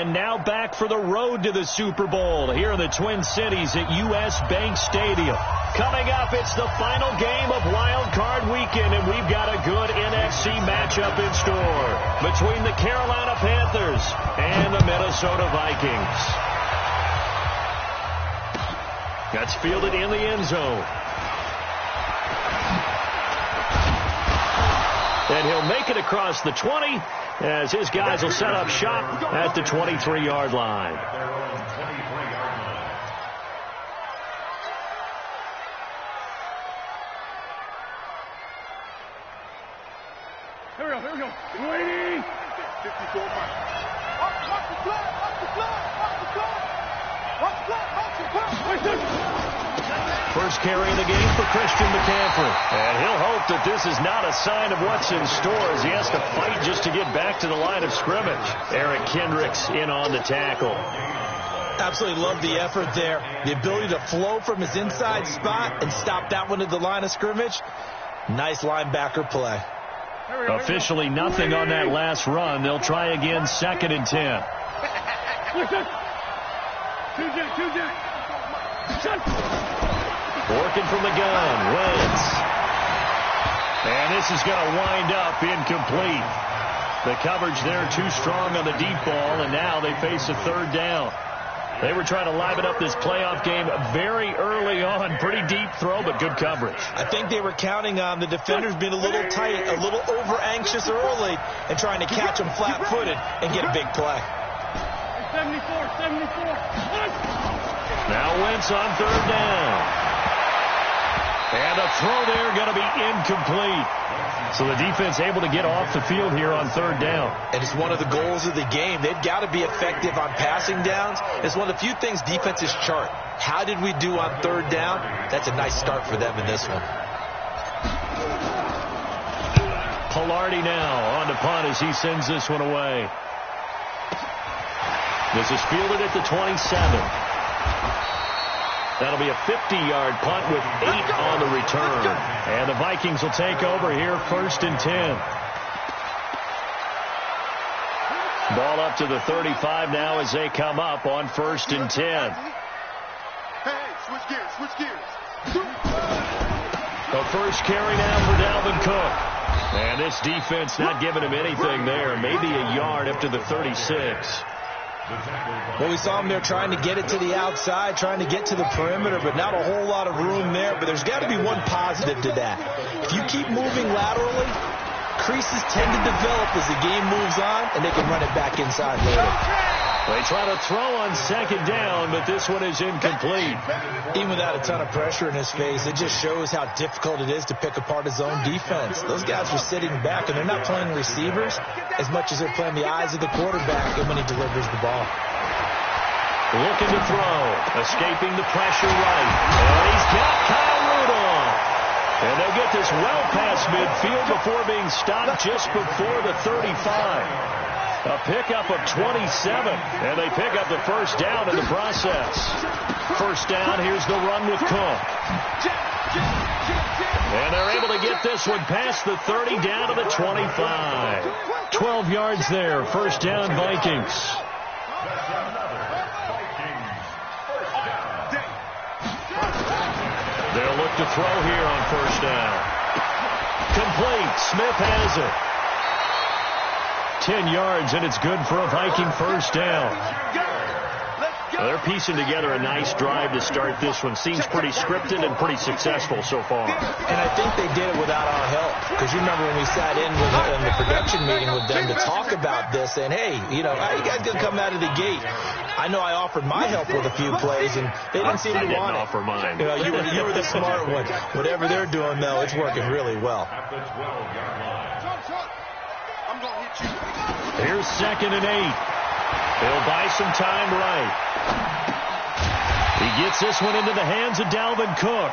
And now back for the road to the Super Bowl here in the Twin Cities at U.S. Bank Stadium. Coming up, it's the final game of Wild Card Weekend, and we've got a good NFC matchup in store between the Carolina Panthers and the Minnesota Vikings. That's fielded in the end zone. And he'll make it across the 20 as his guys will set up shop at the 23-yard line. Here we go. Waiting. 54 miles. Watch the flag. First carry of the game for Christian McCaffrey. And he'll hope that this is not a sign of what's in store as he has to fight just to get back to the line of scrimmage. Eric Kendricks in on the tackle. Absolutely love the effort there. The ability to flow from his inside spot and stop that one at the line of scrimmage. Nice linebacker play. Officially nothing on that last run. They'll try again, 2nd and 10. Working from the gun, Wentz. And this is going to wind up incomplete. The coverage there too strong on the deep ball, and now they face a 3rd down. They were trying to liven up this playoff game very early on. Pretty deep throw, but good coverage. I think they were counting on the defenders being a little tight, a little over-anxious early, and trying to catch them flat-footed and get a big play. 74. Now Wentz on 3rd down. And a throw there going to be incomplete. So the defense able to get off the field here on 3rd down. And it's one of the goals of the game. They've got to be effective on passing downs. It's one of the few things defenses chart. How did we do on 3rd down? That's a nice start for them in this one. Pilardi now on to punt as he sends this one away. This is fielded at the 27. That'll be a 50-yard punt with 8 on the return. And the Vikings will take over here, 1st and 10. Ball up to the 35 now as they come up on 1st and 10. Hey, switch gears. The first carry now for Dalvin Cook. And this defense not giving him anything there. Maybe a yard up to the 36. Well, we saw him there trying to get it to the outside, trying to get to the perimeter, but not a whole lot of room there. But there's got to be one positive to that. If you keep moving laterally, creases tend to develop as the game moves on, and they can run it back inside later. They try to throw on 2nd down, but this one is incomplete. Even without a ton of pressure in his face, it just shows how difficult it is to pick apart his own defense. Those guys are sitting back, and they're not playing receivers as much as they're playing the eyes of the quarterback and when he delivers the ball. Looking to throw, escaping the pressure right. And he's got Kyle Rudolph. And they'll get this well past midfield before being stopped just before the 35. A pickup of 27, and they pick up the 1st down in the process. 1st down, here's the run with Cook. And they're able to get this one past the 30 down to the 25. 12 yards there, 1st down Vikings. They'll look to throw here on 1st down. Complete, Smith has it. 10 yards, and it's good for a Viking 1st down. They're piecing together a nice drive to start this one. Seems pretty scripted and pretty successful so far. And I think they did it without our help. Because you remember when we sat in the production meeting with them to talk about this, and hey, you know, how you guys going to come out of the gate? I know I offered my help with a few plays, and they didn't seem to want it. Offer mine. You know, you were the smart one. Whatever they're doing, though, it's working really well. Here's 2nd and 8. They'll buy some time right. He gets this one into the hands of Dalvin Cook.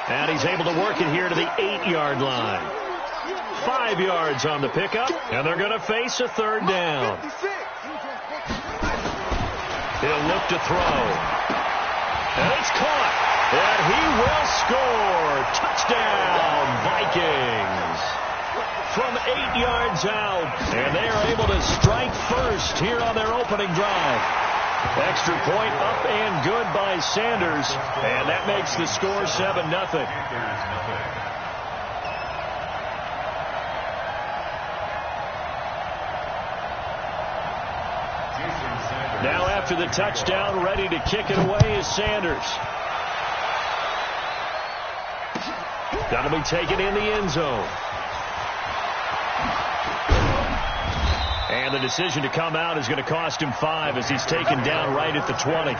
And he's able to work it here to the 8-yard line. 5 yards on the pickup, and they're going to face a 3rd down. He'll look to throw. And it's caught. And he will score. Touchdown, Vikings. from 8 yards out. And they are able to strike first here on their opening drive. Extra point up and good by Sanders. And that makes the score 7-0. Now after the touchdown, ready to kick it away is Sanders. Got to be taken in the end zone. And the decision to come out is going to cost him 5 as he's taken down right at the 20.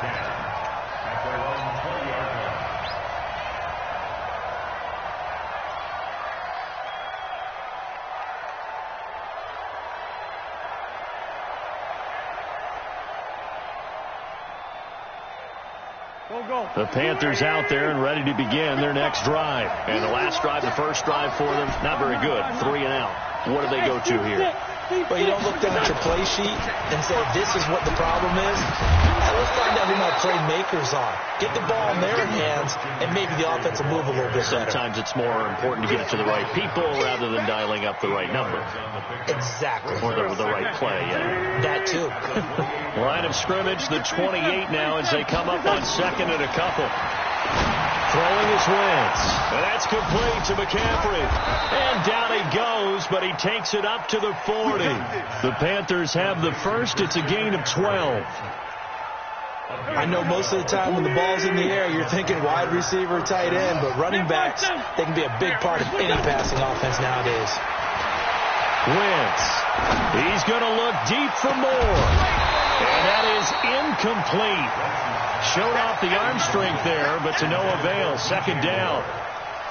The Panthers out there and ready to begin their next drive. And the last drive, the first drive for them, not very good. 3 and out. What do they go to here? But you don't look down at your play sheet and say, this is what the problem is. Let's find out who my playmakers are. Get the ball in their hands, and maybe the offense will move a little bit better. Sometimes it's more important to get it to the right people rather than dialing up the right number. Exactly. Or the right play, yeah. That too. Line of scrimmage, the 28 now as they come up on second and a couple. Throwing is Wentz. And that's complete to McCaffrey. And down he goes, but he takes it up to the 40. The Panthers have the first. It's a gain of 12. I know most of the time when the ball's in the air, you're thinking wide receiver, tight end, but running backs, they can be a big part of any passing offense nowadays. Wentz. He's going to look deep for more. And that is incomplete. Showed off the arm strength there, but to no avail. Second down.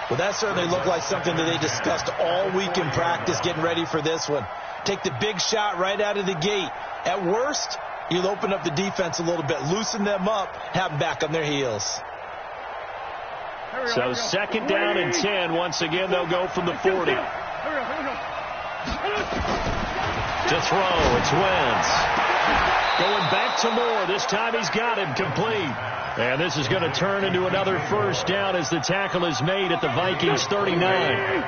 Well, that certainly looked like something that they discussed all week in practice getting ready for this one. Take the big shot right out of the gate. At worst, you'll open up the defense a little bit, loosen them up, have them back on their heels. So second down and 10. Once again, they'll go from the 40. To throw, it's Wentz. Going back to Moore. This time he's got him complete. And this is going to turn into another first down as the tackle is made at the Vikings 39.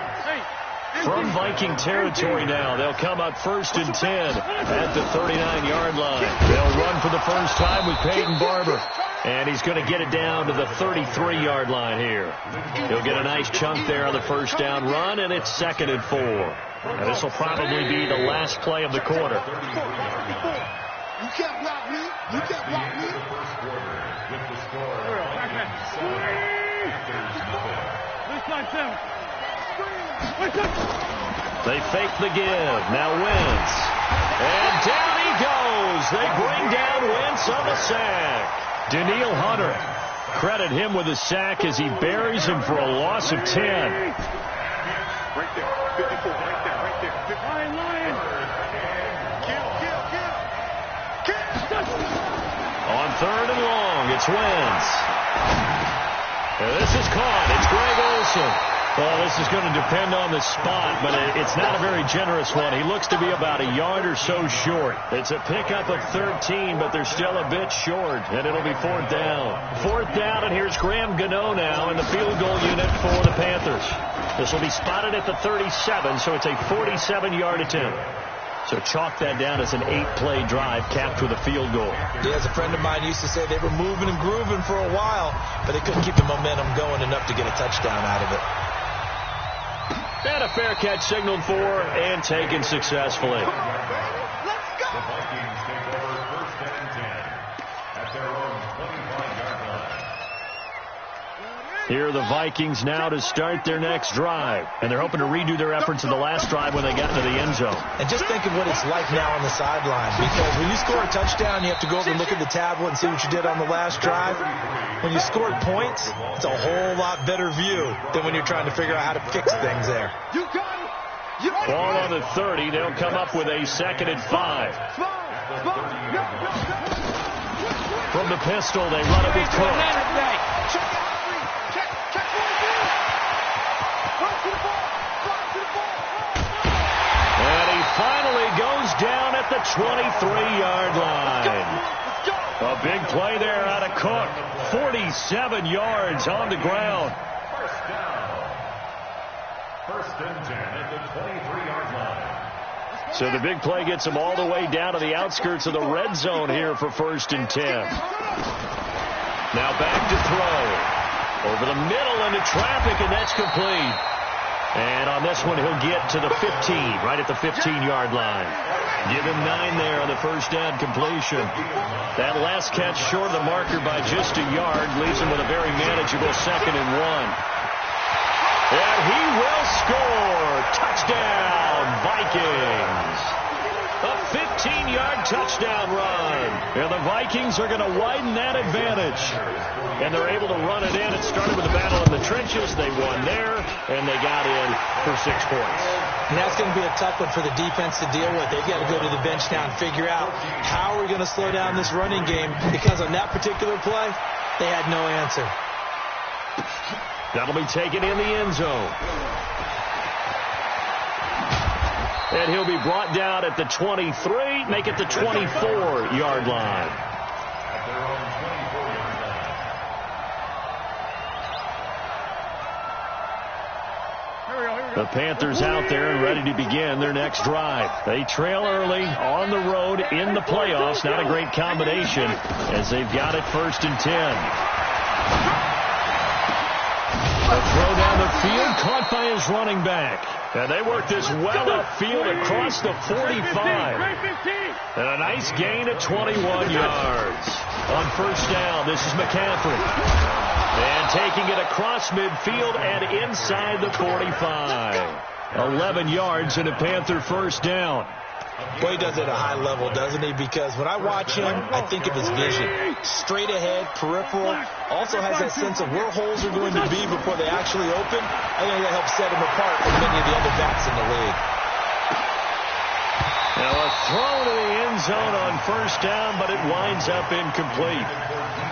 From Viking territory now, they'll come up first and 10 at the 39-yard line. They'll run for the first time with Peyton Barber. And he's going to get it down to the 33-yard line here. He'll get a nice chunk there on the first down run, and it's 2nd and 4. And this will probably be the last play of the quarter. You can't block me. You can't block me. They fake the give. Now Wentz. And down he goes. They bring down Wentz on the sack. Daniil Hunter. Credit him with a sack as he buries him for a loss of 10. Right there. 54. Right there. Lion. On 3rd and long, it's Wentz. And this is caught. It's Greg Olsen. Well, this is going to depend on the spot, but it's not a very generous one. He looks to be about a yard or so short. It's a pickup of 13, but they're still a bit short, and it'll be 4th down. 4th down, and here's Graham Gano now in the field goal unit for the Panthers. This will be spotted at the 37, so it's a 47-yard attempt. So chalk that down as an 8-play drive capped with a field goal. Yeah, as a friend of mine used to say, they were moving and grooving for a while, but they couldn't keep the momentum going enough to get a touchdown out of it. And a fair catch signaled for and taken successfully. Let's go. The Vikings take over 1st and 10 at their own 25-yard line. Here are the Vikings now to start their next drive. And they're hoping to redo their efforts in the last drive when they got into the end zone. And just think of what it's like now on the sideline, because when you score a touchdown, you have to go over and look at the tablet and see what you did on the last drive. When you scored points, it's a whole lot better view than when you're trying to figure out how to fix things there. You got it. Ball on the 30. They'll come up with a 2nd and 5. From the pistol, they run it with Cook. And he finally goes down at the 23-yard line. A big play there out of Cook. 47 yards on the ground. First and 10 at the 23-yard line. So the big play gets them all the way down to the outskirts of the red zone here for first and 10. Now back to throw. Over the middle into traffic, and that's complete. And on this one, he'll get to the 15, right at the 15-yard line. Give him 9 there on the first down completion. That last catch short of the marker by just a yard leaves him with a very manageable 2nd and 1. And he will score. Touchdown, Vikings. A 15-yard touchdown run. And the Vikings are going to widen that advantage. And they're able to run it in. It started with a battle in the trenches. They won there, and they got in for 6 points. And that's going to be a tough one for the defense to deal with. They've got to go to the bench now and figure out how are we going to slow down this running game, because on that particular play, they had no answer. That'll be taken in the end zone. And he'll be brought down at the 23, make it the 24-yard line. At their own 24-yard line. The Panthers out there and ready to begin their next drive. They trail early on the road in the playoffs. Not a great combination as they've got it first and 10. A throw down the field, caught by his running back. And they work this well upfield across the 45. And a nice gain of 21 yards. On first down, this is McCaffrey. And taking it across midfield and inside the 45. 11 yards and a Panther first down. Boy, he does it at a high level, doesn't he? Because when I watch him, I think of his vision. Straight ahead, peripheral. Also has that sense of where holes are going to be before they actually open. I think that helps set him apart from many of the other backs in the league. Now a throw to the end zone on first down, but it winds up incomplete.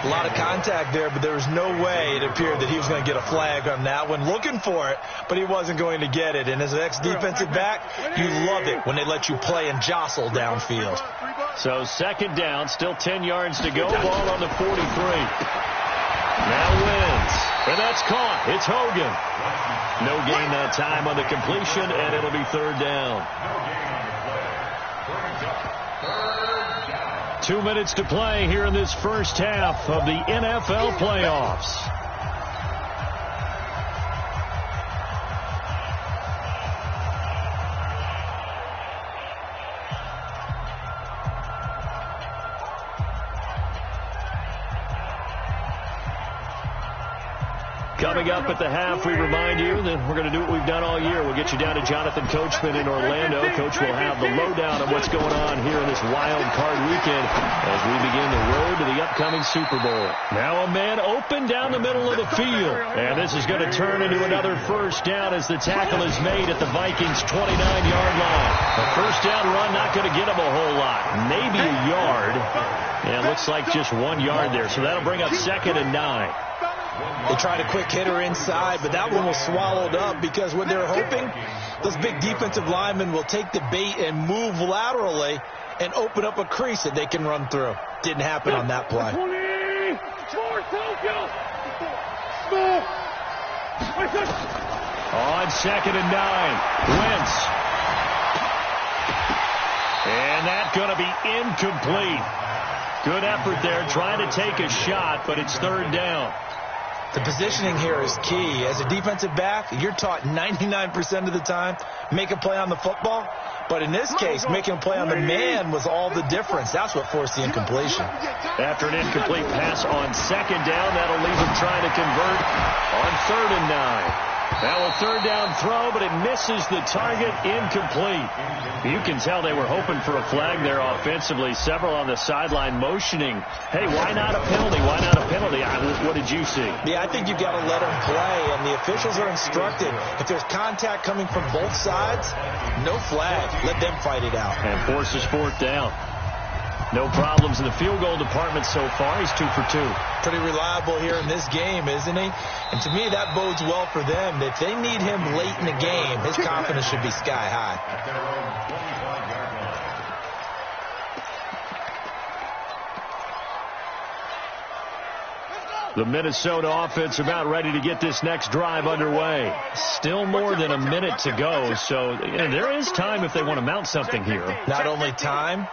A lot of contact there, but there was no way it appeared that he was going to get a flag on that one. Looking for it, but he wasn't going to get it. And as an ex-defensive back, you love it when they let you play and jostle downfield. So second down, still 10 yards to go. Ball on the 43. Now wins. And that's caught. It's Hogan. No gain that time on the completion, and it'll be third down. 2 minutes to play here in this first half of the NFL playoffs. Coming up at the half, we remind you that we're going to do what we've done all year. We'll get you down to Jonathan Coachman in Orlando. Coach will have the lowdown on what's going on here in this wild card weekend as we begin the road to the upcoming Super Bowl. Now a man open down the middle of the field. And this is going to turn into another first down as the tackle is made at the Vikings' 29-yard line. A first down run not going to get him a whole lot. Maybe a yard. And it looks like just 1 yard there. So that'll bring up 2nd and 9. They tried a quick hitter inside, but that one was swallowed up because what they're hoping, those big defensive linemen will take the bait and move laterally and open up a crease that they can run through. Didn't happen on that play. On 2nd and 9, Wentz. And that's going to be incomplete. Good effort there, trying to take a shot, but it's third down. The positioning here is key. As a defensive back, you're taught 99% of the time, make a play on the football. But in this case, making a play on the man was all the difference. That's what forced the incompletion. After an incomplete pass on second down, that'll leave him trying to convert on 3rd and 9. Now a third down throw, but it misses the target, incomplete. You can tell they were hoping for a flag there offensively. Several on the sideline motioning, hey, why not a penalty? Why not a penalty? What did you see? Yeah, I think you've got to let them play, and the officials are instructed. If there's contact coming from both sides, no flag. Let them fight it out. And forces 4th down. No problems in the field goal department so far. He's 2 for 2. Pretty reliable here in this game, isn't he? And to me, that bodes well for them. If they need him late in the game, his confidence should be sky high. At their own 25-yard line. The Minnesota offense about ready to get this next drive underway. Still more than a minute to go, so there is time if they want to mount something here. Not only time,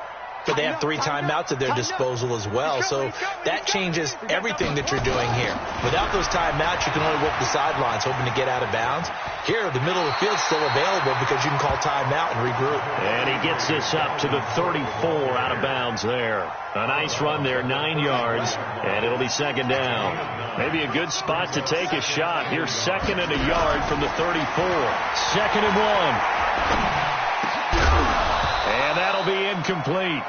but they have 3 timeouts at their disposal as well. So that changes everything that you're doing here. Without those timeouts, you can only work the sidelines, hoping to get out of bounds. Here, the middle of the field is still available because you can call timeout and regroup. And he gets this up to the 34 out of bounds there. A nice run there, 9 yards, and it'll be second down. Maybe a good spot to take a shot. Here's second and a yard from the 34. Second and 1. And that'll be incomplete.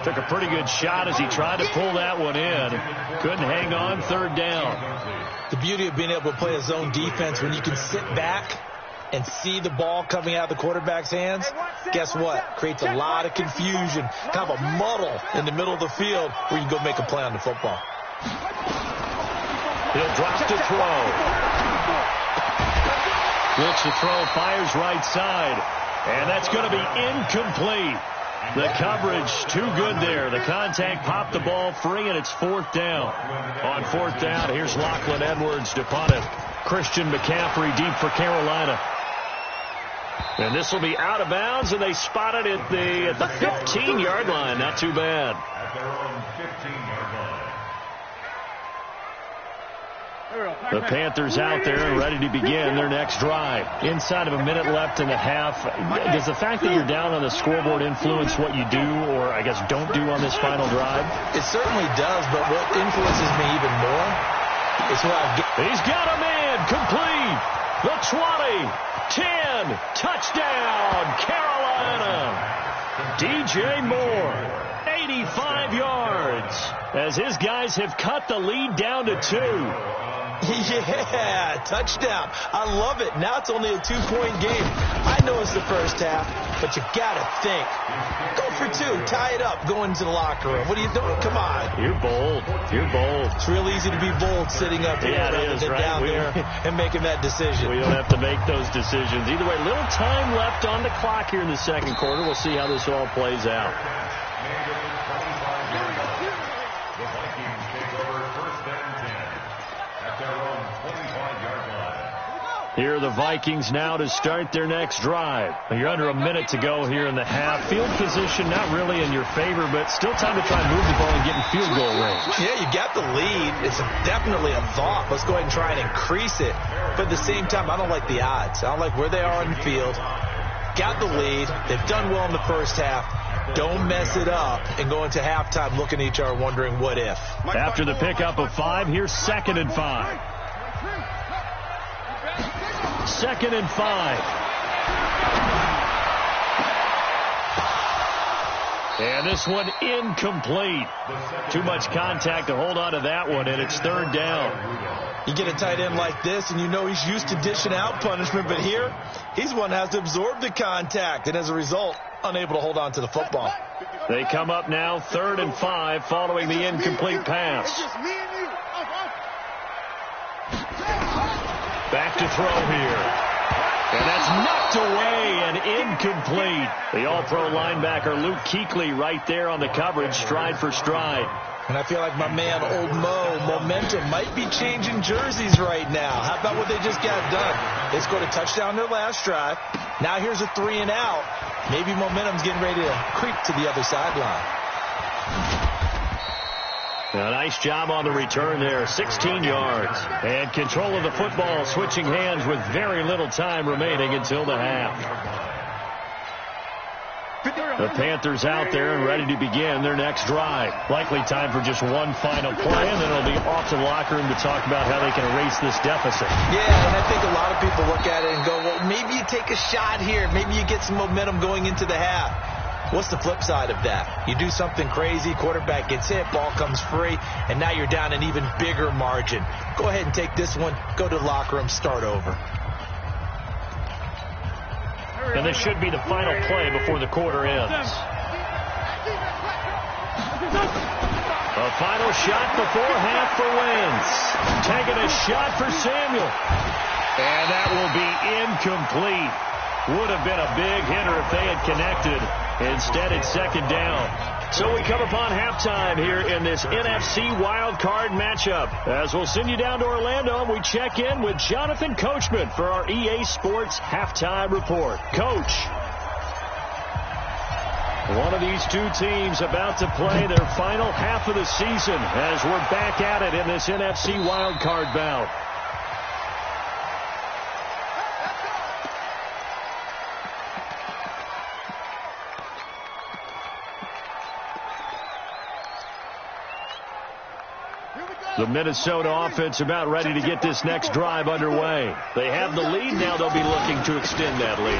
Took a pretty good shot as he tried to pull that one in. Couldn't hang on, third down. The beauty of being able to play a zone defense when you can sit back and see the ball coming out of the quarterback's hands, guess what? Creates a lot of confusion, kind of a muddle in the middle of the field where you can go make a play on the football. He'll drop to throw. Looks to throw, fires right side. And that's going to be incomplete. The coverage too good there. The contact popped the ball free, and it's fourth down. On fourth down, here's Lachlan Edwards to punt it. Christian McCaffrey deep for Carolina. And this will be out of bounds, and they spot it at the 15-yard line. Not too bad. At their own 15-yard line. The Panthers out there and ready to begin their next drive. Inside of a minute left in the half. Does the fact that you're down on the scoreboard influence what you do or, I guess, don't do on this final drive? It certainly does, but what influences me even more is what I get. He's got a man complete. The 20, 10, touchdown, Carolina. DJ Moore, 85 yards, as his guys have cut the lead down to 2. Yeah, touchdown. I love it. Now it's only a 2-point game. I know it's the first half, but you got to think. Go for 2. Tie it up. Go into the locker room. What are you doing? Come on. You're bold. You're bold. It's real easy to be bold sitting up here rather than down there and making that decision. We don't have to make those decisions. Either way, little time left on the clock here in the second quarter. We'll see how this all plays out. The Vikings take over first and 10 at their own 25-yard line. Here are the Vikings now to start their next drive. You're under a minute to go here in the half. Field position not really in your favor, but still time to try and move the ball and get in field goal range. Yeah, you got the lead. It's definitely a thought. Let's go ahead and try and increase it. But at the same time, I don't like the odds. I don't like where they are on the field. Got the lead. They've done well in the first half. Don't mess it up and go into halftime looking at each other wondering what if. After the pickup of 5, here's second and 5. Second and 5. And this one incomplete. Too much contact to hold on to that one, and it's third down. You get a tight end like this, and you know he's used to dishing out punishment, but here, he's one that has to absorb the contact, and as a result, unable to hold on to the football. They come up now, third and 5, following the incomplete pass. Back to throw here. And that's knocked away and incomplete. The all-pro linebacker Luke Kuechly right there on the coverage, stride for stride. And I feel like my man, Old Mo, momentum might be changing jerseys right now. How about what they just got done? They scored a touchdown their last drive. Now here's a 3 and out. Maybe momentum's getting ready to creep to the other sideline. A nice job on the return there, 16 yards. And control of the football, switching hands with very little time remaining until the half. The Panthers out there and ready to begin their next drive. Likely time for just one final play, and then it'll be off to the locker room to talk about how they can erase this deficit. Yeah, and I think a lot of people look at it and go, well, maybe you take a shot here. Maybe you get some momentum going into the half. What's the flip side of that? You do something crazy, quarterback gets hit, ball comes free, and now you're down an even bigger margin. Go ahead and take this one, go to the locker room, start over. And this should be the final play before the quarter ends. A final shot before half for Wentz. Taking a shot for Samuel. And that will be incomplete. Would have been a big hitter if they had connected. Instead, it's second down. So we come upon halftime here in this NFC wildcard matchup. As we'll send you down to Orlando, and we check in with Jonathan Coachman for our EA Sports Halftime Report. Coach. One of these two teams about to play their final half of the season as we're back at it in this NFC wildcard bout. The Minnesota offense about ready to get this next drive underway. They have the lead. Now they'll be looking to extend that lead.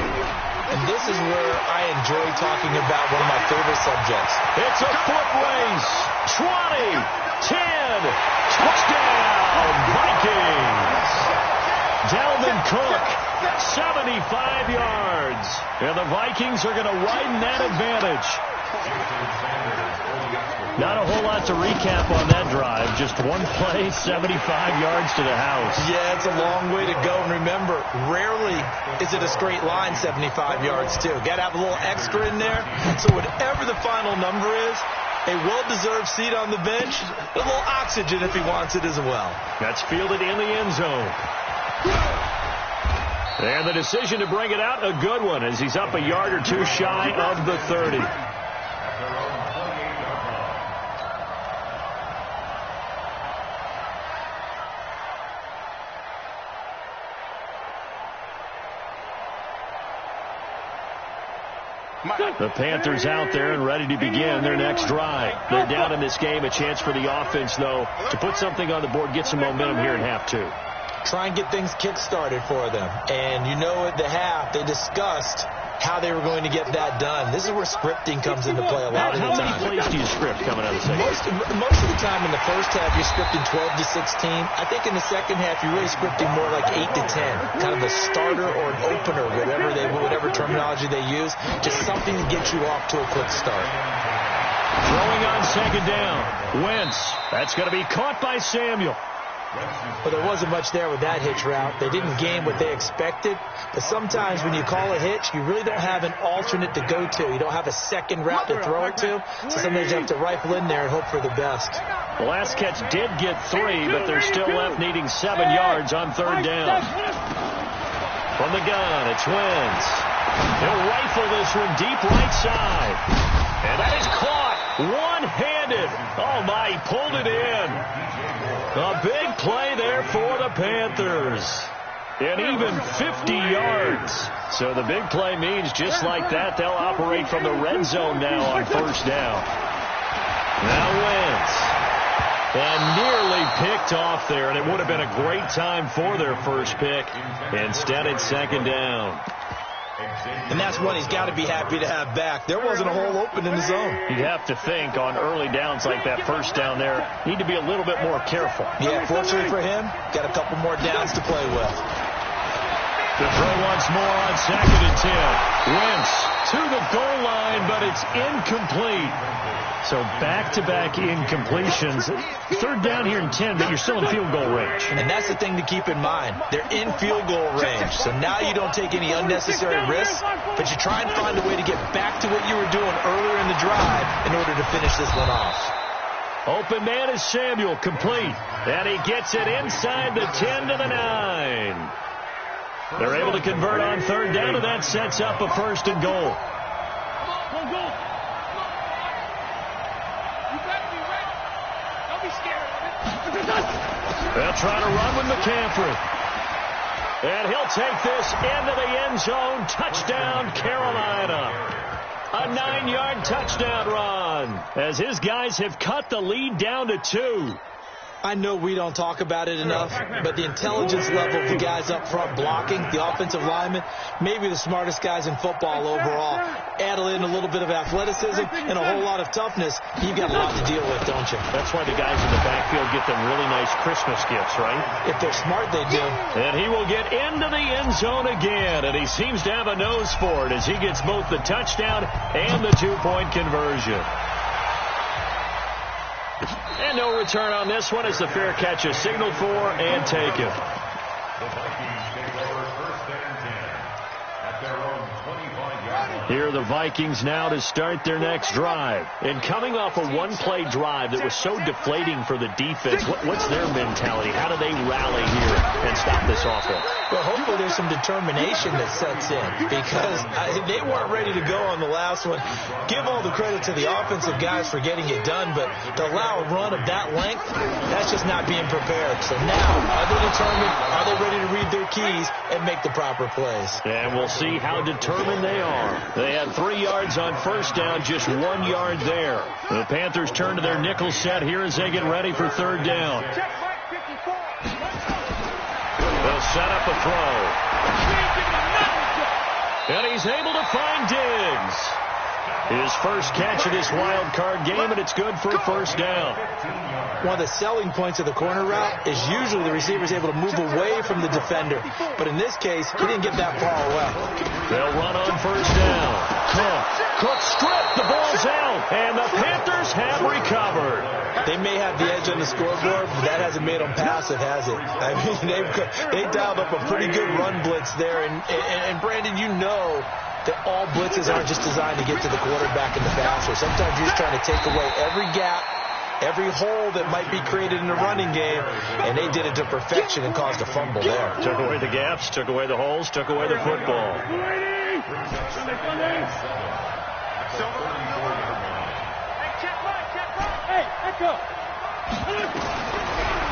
And this is where I enjoy talking about one of my favorite subjects. It's a foot race. 20, 10, touchdown, Vikings. Dalvin Cook, 75 yards. And the Vikings are going to widen that advantage. Not a whole lot to recap on that drive. Just one play, 75 yards to the house. Yeah, it's a long way to go. And remember, rarely is it a straight line 75 yards, too. Got to have a little extra in there. So whatever the final number is, a well-deserved seat on the bench, a little oxygen if he wants it as well. That's fielded in the end zone. And the decision to bring it out, a good one, as he's up a yard or two shy of the 30. The Panthers out there and ready to begin their next drive. They're down in this game. A chance for the offense, though, to put something on the board, get some momentum here in half two. Try and get things kick-started for them. And you know at the half, they discussed how they were going to get that done. This is where scripting comes into play a lot of the time. How many plays do you script coming out of the second? Most of the time in the first half, you're scripting 12 to 16. I think in the second half, you're really scripting more like 8 to 10. Kind of a starter or an opener, whatever terminology they use. Just something to get you off to a quick start. Throwing on second down. Wentz. That's going to be caught by Samuel. Well, there wasn't much there with that hitch route. They didn't gain what they expected. But sometimes when you call a hitch, you really don't have an alternate to go to. You don't have a second route to throw it to. So sometimes you have to rifle in there and hope for the best. The last catch did get 3, but they're still left needing 7 yards on third down. From the gun, it's Wentz. He'll rifle this one deep right side. And that is caught one-handed. Oh, my, he pulled it in. A big play there for the Panthers. And even 50 yards. So the big play means just like that, they'll operate from the red zone now on first down. Now Wentz. And nearly picked off there, and it would have been a great time for their first pick. Instead, it's second down. And that's one he's got to be happy to have back. There wasn't a hole open in the zone. You'd have to think on early downs like that first down there, need to be a little bit more careful. Yeah, fortunately for him, got a couple more downs to play with. The throw once more on second and 10. Wentz to the goal line, but it's incomplete. So back-to-back incompletions. Third down here in 10, but you're still in field goal range. And that's the thing to keep in mind. They're in field goal range. So now you don't take any unnecessary risks, but you try and find a way to get back to what you were doing earlier in the drive in order to finish this one off. Open man is Samuel, complete. And he gets it inside the 10 to the 9. They're able to convert on third down, and that sets up a first and goal. They'll try to run with McCaffrey. And he'll take this into the end zone. Touchdown, Carolina. A 9-yard touchdown run as his guys have cut the lead down to 2. I know we don't talk about it enough, but the intelligence level of the guys up front blocking, the offensive linemen, maybe the smartest guys in football overall. Add in a little bit of athleticism and a whole lot of toughness, you've got a lot to deal with, don't you? That's why the guys in the backfield get them really nice Christmas gifts, right? If they're smart, they do. And he will get into the end zone again, and he seems to have a nose for it as he gets both the touchdown and the 2-point conversion. And no return on this one as the fair catch is signaled for and taken. The Vikings take over first and 10 at their own 25-yard line. Here are the Vikings now to start their next drive. And coming off a one-play drive that was so deflating for the defense, what's their mentality? How do they rally here and stop this offense? Well, hopefully there's some determination that sets in because they weren't ready to go on the last one. Give all the credit to the offensive guys for getting it done, but to allow a run of that length, that's just not being prepared. So now, are they determined? Are they ready to read their keys and make the proper plays? And we'll see how determined they are. They had 3 yards on first down, just 1 yard there. The Panthers turn to their nickel set here as they get ready for third down. They'll set up a throw. And he's able to find Diggs. His first catch of this wild card game, and it's good for a first down. One of the selling points of the corner route is usually the receiver is able to move away from the defender. But in this case, he didn't get that far away. They'll run on first down. Cook stripped. The ball's out. And the Panthers have recovered. They may have the edge on the scoreboard, but that hasn't made them passive, has it? I mean, they dialed up a pretty good run blitz there. And Brandon, you know that all blitzes aren't just designed to get to the quarterback in the passer. Sometimes you're just trying to take away every gap, every hole that might be created in the running game, and they did it to perfection and caused a fumble there. Took away the gaps, took away the holes, took away the football.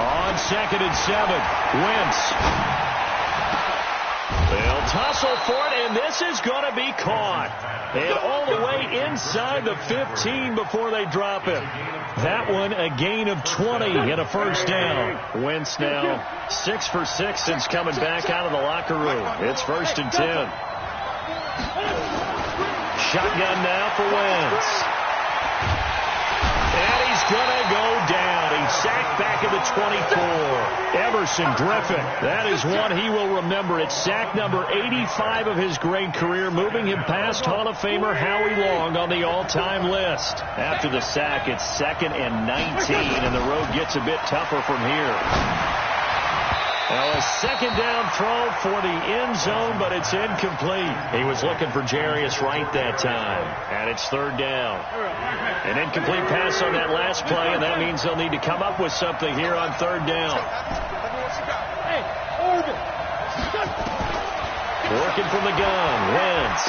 On 2nd and 7, Wentz. They'll tussle for it, and this is going to be caught. And all the way inside the 15 before they drop it. That one a gain of 20 and a first down. Wentz now 6 for 6 since coming back out of the locker room. It's 1st and 10. Shotgun now for Wentz. And he's going to go down. He's sacked back at the 24. Everson Griffin. That is one he will remember. It's sack number 85 of his great career, moving him past Hall of Famer Howie Long on the all-time list. After the sack, it's 2nd and 19, and the road gets a bit tougher from here. Now a second down throw for the end zone, but it's incomplete. He was looking for Jarius Wright that time, and it's 3rd down. An incomplete pass on that last play, and that means they'll need to come up with something here on 3rd down. Working from the gun, Wentz.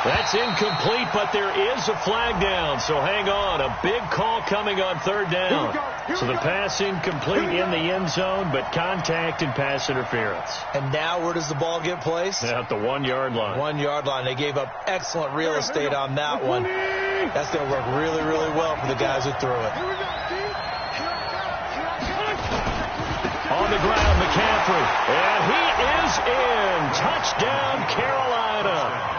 That's incomplete, but there is a flag down, so hang on. A big call coming on 3rd down. So the pass incomplete in the end zone, but contact and pass interference. And now where does the ball get placed? At the 1 yard line. 1 yard line. They gave up excellent real estate on that one. That's going to work really, really well for the guys who threw it. On the ground, McCaffrey. And he is in. Touchdown, Carolina.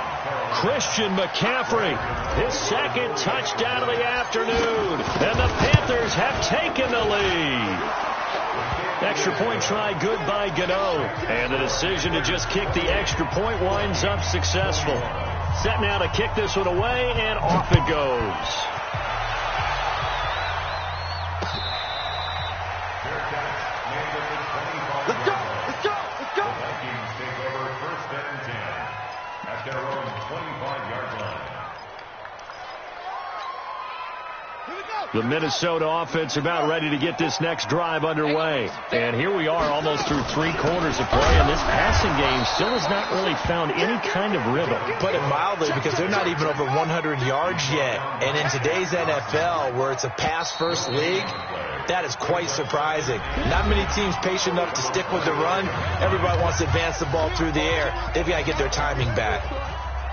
Christian McCaffrey, his 2nd touchdown of the afternoon. And the Panthers have taken the lead. Extra point try good by Gano. And the decision to just kick the extra point winds up successful. Set now to kick this one away, and off it goes. Let's go! Let's go! Let's go! The Vikings take over 1st and 10 at their own 25-yard line. The Minnesota offense about ready to get this next drive underway. And here we are almost through 3 quarters of play, and this passing game still has not really found any kind of rhythm. Put it mildly, because they're not even over 100 yards yet. And in today's NFL, where it's a pass-first league, that is quite surprising. Not many teams patient enough to stick with the run. Everybody wants to advance the ball through the air. They've got to get their timing back.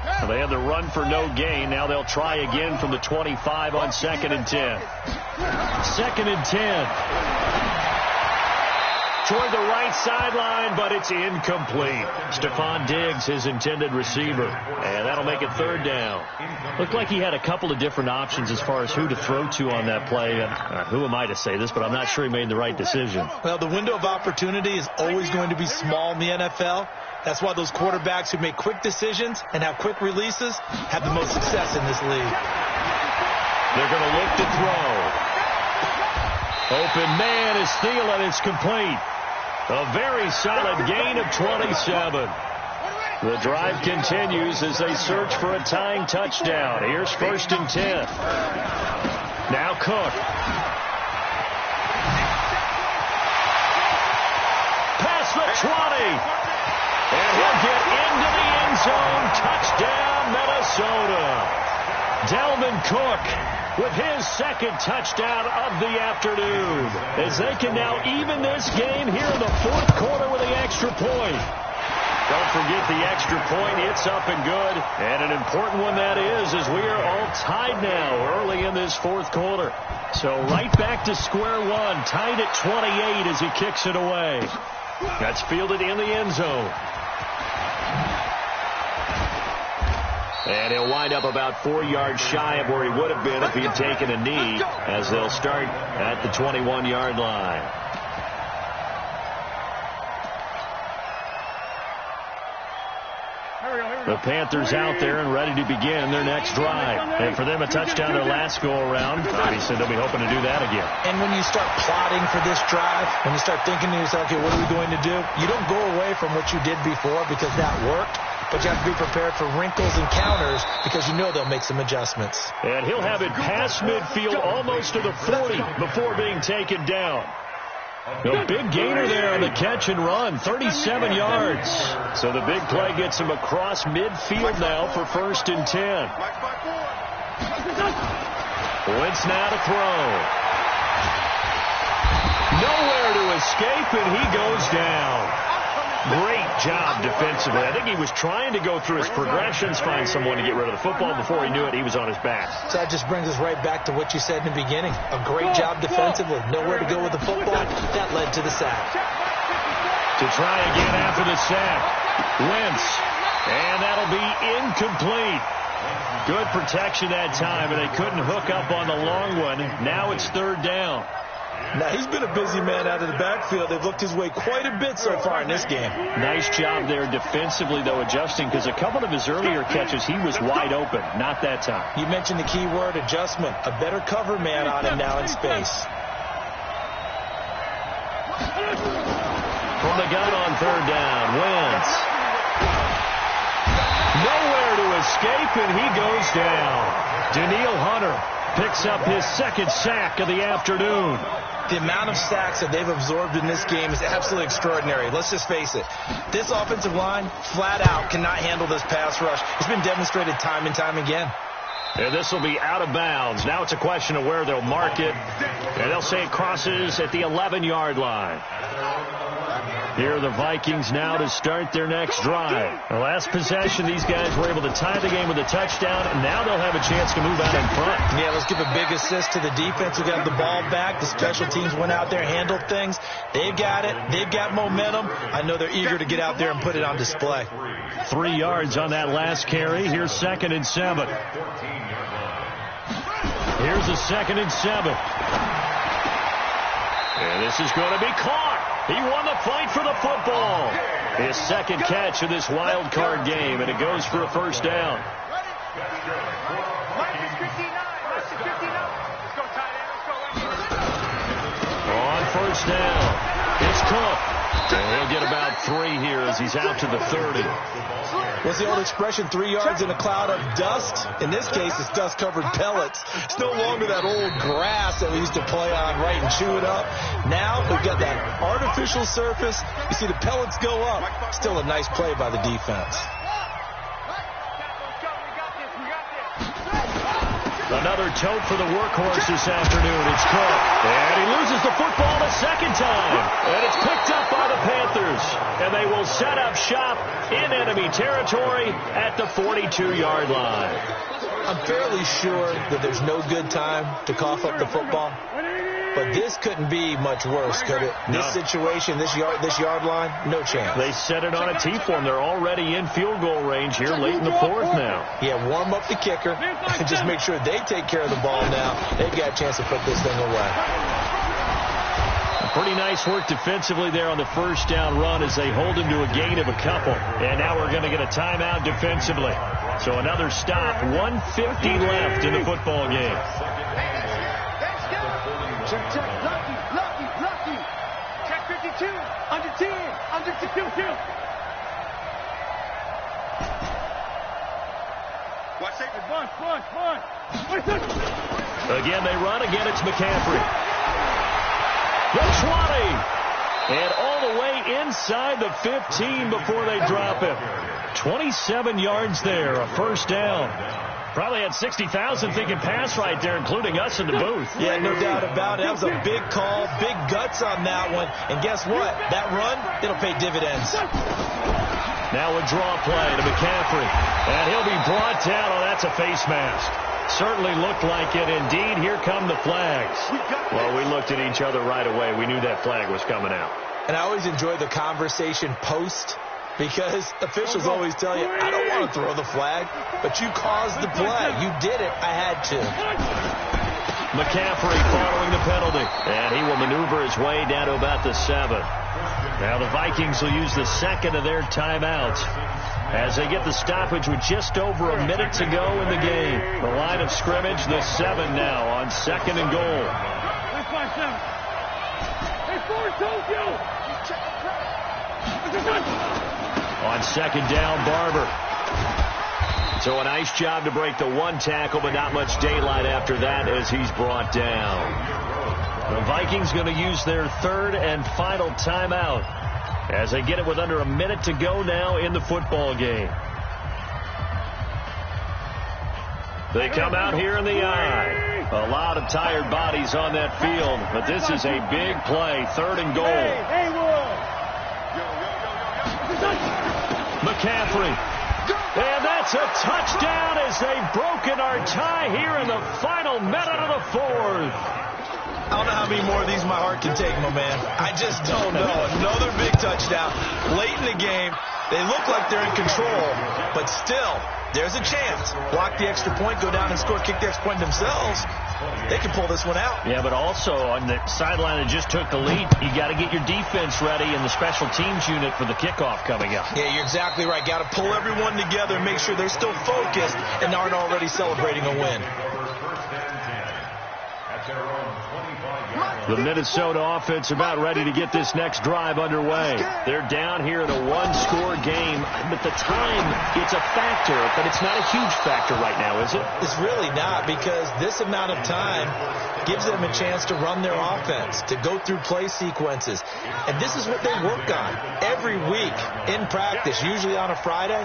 Well, they had the run for no gain. Now they'll try again from the 25 on 2nd and 10. 2nd and 10. Toward the right sideline, but it's incomplete. Stephon Diggs, his intended receiver. And that'll make it 3rd down. Looked like he had a couple of different options as far as who to throw to on that play. Who am I to say this, but I'm not sure he made the right decision. Well, the window of opportunity is always going to be small in the NFL. That's why those quarterbacks who make quick decisions and have quick releases have the most success in this league. They're going to look to throw. Open man is Thielen. It's complete. A very solid gain of 27. The drive continues as they search for a tying touchdown. Here's 1st and 10. Now Cook. Past the 20. And he'll get into the end zone. Touchdown, Minnesota. Dalvin Cook with his second touchdown of the afternoon, as they can now even this game here in the 4th quarter with the extra point. Don't forget the extra point. It's up and good. And an important one that is, as we are all tied now early in this 4th quarter. So right back to square one, tied at 28 as he kicks it away. That's fielded in the end zone. And he'll wind up about 4 yards shy of where he would have been if he had taken a knee, as they'll start at the 21-yard line. The Panthers out there and ready to begin their next drive. And for them, a touchdown their last go-around. Obviously, they'll be hoping to do that again. And when you start plotting for this drive, when you start thinking to yourself, okay, what are we going to do? You don't go away from what you did before because that worked. But you have to be prepared for wrinkles and counters because you know they'll make some adjustments. And he'll have it past midfield almost to the 40 before being taken down. A big gainer there on the catch and run, 37 yards. So the big play gets him across midfield now for 1st and 10. Wentz now to throw. Nowhere to escape, and he goes down. Great job defensively. I think he was trying to go through his progressions, find someone to get rid of the football. Before he knew it, he was on his back. So that just brings us right back to what you said in the beginning. A great job defensively. Nowhere to go with the football. That led to the sack. To try again after the sack. Wentz. And that'll be incomplete. Good protection that time, and they couldn't hook up on the long one. Now it's 3rd down. Now, he's been a busy man out of the backfield. They've looked his way quite a bit so far in this game. Nice job there defensively, though, adjusting, because a couple of his earlier catches, he was wide open. Not that time. You mentioned the key word, adjustment. A better cover man on him now in space. From the gun on 3rd down, Wentz. Nowhere to escape, and he goes down. Danielle Hunter picks up his 2nd sack of the afternoon. The amount of sacks that they've absorbed in this game is absolutely extraordinary. Let's just face it. This offensive line, flat out, cannot handle this pass rush. It's been demonstrated time and time again. And this will be out of bounds. Now it's a question of where they'll mark it. And they'll say it crosses at the 11-yard line. Here are the Vikings now to start their next drive. The last possession, these guys were able to tie the game with a touchdown, and now they'll have a chance to move out in front. Yeah, let's give a big assist to the defense who got the ball back. The special teams went out there, handled things. They've got it. They've got momentum. I know they're eager to get out there and put it on display. 3 yards on that last carry. Here's 2nd and 7. Here's a 2nd and 7. And this is going to be caught. He won the fight for the football. His 2nd catch of this wild card game, and it goes for a 1st down. On 1st down, it's Cook. And he'll get about 3 here as he's out to the 30. What's the old expression, 3 yards in a cloud of dust? In this case, it's dust-covered pellets. It's no longer that old grass that we used to play on, right, and chew it up. Now we've got that artificial surface. You see the pellets go up. Still a nice play by the defense. Another tote for the workhorse this afternoon. It's Cook. And he loses the football a 2nd time. And it's picked up by the Panthers. And they will set up shop in enemy territory at the 42-yard line. I'm fairly sure that there's no good time to cough up the football. But this couldn't be much worse, could it? No. This situation, this yard line, no chance. They set it on a T-form. They're already in field goal range here late in the 4th now. Yeah, warm up the kicker and just make sure they take care of the ball now. They've got a chance to put this thing away. Pretty nice work defensively there on the 1st down run as they hold him to a gain of a couple. And now we're going to get a timeout defensively. So another stop, 1:50 left in the football game. Check, lucky. Check 52, under 10, under 2. Again, they run. Again, it's McCaffrey. The 20. And all the way inside the 15 before they drop him. 27 yards there, a first down. Probably had 60,000 thinking pass right there, including us in the booth. Yeah, no doubt about it. That was a big call, big guts on that one. And guess what? That run, it'll pay dividends. Now a draw play to McCaffrey. And he'll be brought down. Oh, that's a face mask. Certainly looked like it. Indeed, here come the flags. Well, we looked at each other right away. We knew that flag was coming out. And I always enjoy the conversation post, because officials always tell you, I don't want to throw the flag, but you caused the play. You did it. I had to. McCaffrey following the penalty. And he will maneuver his way down to about the 7. Now the Vikings will use the second of their timeouts as they get the stoppage with just over a minute to go in the game. The line of scrimmage, the 7 now on 2nd and goal. On 2nd down, Barber. So a nice job to break the 1 tackle, but not much daylight after that as he's brought down. The Vikings going to use their 3rd and final timeout as they get it with under a minute to go now in the football game. They come out here in the eye. A lot of tired bodies on that field, but this is a big play. 3rd and goal. McCaffrey. And that's a touchdown as they've broken our tie here in the final minute of the 4th. I don't know how many more of these my heart can take, my man. I just don't know. Another big touchdown late in the game. They look like they're in control, but still, there's a chance. Block the extra point, go down and score, kick the extra point themselves. They can pull this one out. Yeah, but also on the sideline that just took the lead, you got to get your defense ready in the special teams unit for the kickoff coming up. Yeah, you're exactly right. Got to pull everyone together and make sure they're still focused and aren't already celebrating a win. The Minnesota offense about ready to get this next drive underway. They're down here in a 1-score game, but the time, it's a factor, but it's not a huge factor right now, is it? It's really not, because this amount of time gives them a chance to run their offense, to go through play sequences. And this is what they work on every week in practice, usually on a Friday.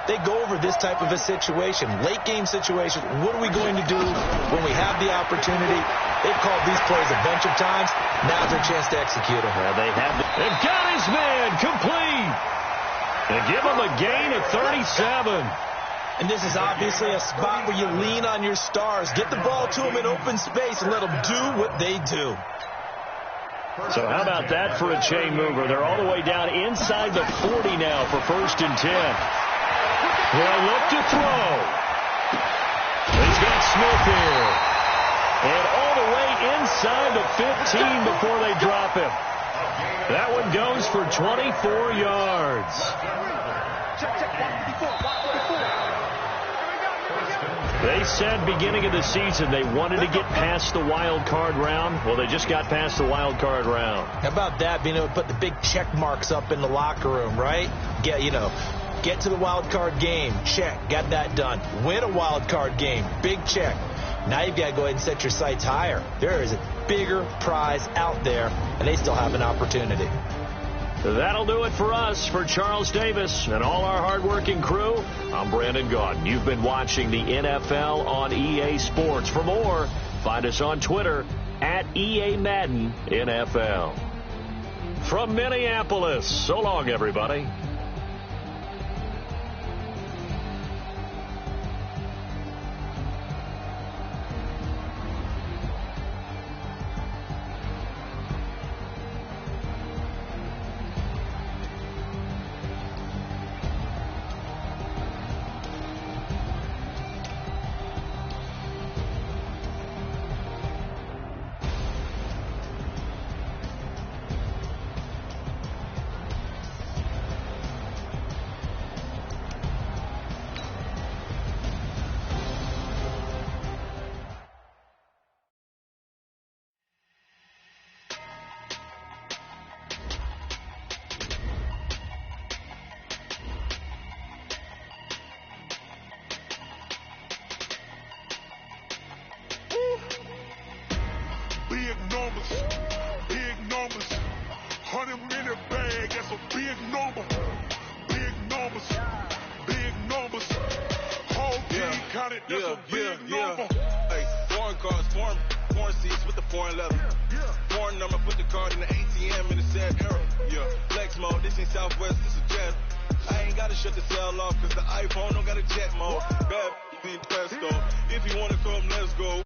They go over this type of a situation, late game situation. What are we going to do when we have the opportunity? They've called these plays a bunch of times. Now's their chance to execute them. Well, they've got his man complete. They give him a gain of 37. And this is obviously a spot where you lean on your stars. Get the ball to them in open space and let them do what they do. So how about that for a chain mover? They're all the way down inside the 40 now for 1st and 10. They'll look to throw. He's got Smith here. And all the way inside the 15 before they drop him. That one goes for 24 yards. They said beginning of the season they wanted to get past the wild card round. Well, they just got past the wild card round. How about that, being able to put the big check marks up in the locker room, right? Get to the wild card game. Check. Got that done. Win a wild card game. Big check. Now you've got to go ahead and set your sights higher. There is a bigger prize out there, and they still have an opportunity. That'll do it for us. For Charles Davis and all our hardworking crew, I'm Brandon Gaudin. You've been watching the NFL on EA Sports. For more, find us on Twitter at EA Madden NFL. From Minneapolis, so long, everybody. numbers, big numbers. 100-minute bag, that's a big number. Big numbers, big numbers. Whole team counted, that's a big number. Hey, foreign cars, foreign seats with the foreign leather. Foreign number, put the card in the ATM in the sad era. Yeah, flex mode, this ain't Southwest, this a jet. I ain't gotta shut the cell off, cause the iPhone don't got a jet mode. Bad, pesto. If you wanna come, let's go.